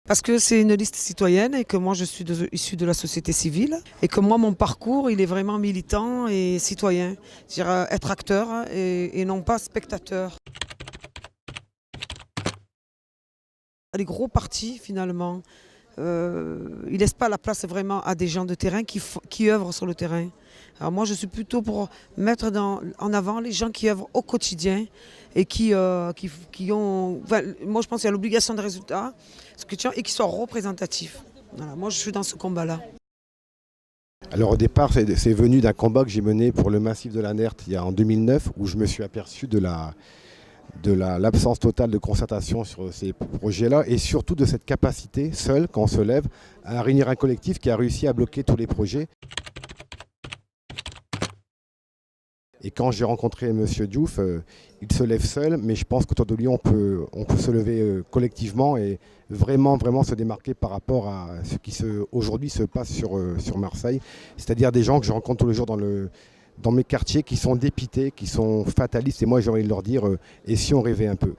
Parce que c'est une liste citoyenne et que moi je suis issue de la société civile et que moi mon parcours il est vraiment militant et citoyen, c'est-à-dire être acteur et non pas spectateur. Les gros partis finalement, ils ne laissent pas la place vraiment à des gens de terrain qui œuvrent sur le terrain. Alors moi je suis plutôt pour mettre en avant les gens qui œuvrent au quotidien et qui ont... Enfin, moi je pense qu'il y a l'obligation de résultat et qui soient représentatifs. Voilà, moi je suis dans ce combat-là. Alors au départ, c'est venu d'un combat que j'ai mené pour le massif de la Nerte en 2009, où je me suis aperçu de l'absence totale de concertation sur ces projets-là et surtout de cette capacité, seule, quand on se lève, à réunir un collectif qui a réussi à bloquer tous les projets. Et quand j'ai rencontré M. Diouf, il se lève seul, mais je pense qu'autour de lui, on peut se lever collectivement et vraiment se démarquer par rapport à ce qui aujourd'hui se passe sur Marseille. C'est-à-dire des gens que je rencontre tous les jours dans mes quartiers qui sont dépités, qui sont fatalistes. Et moi, j'ai envie de leur dire, et si on rêvait un peu ?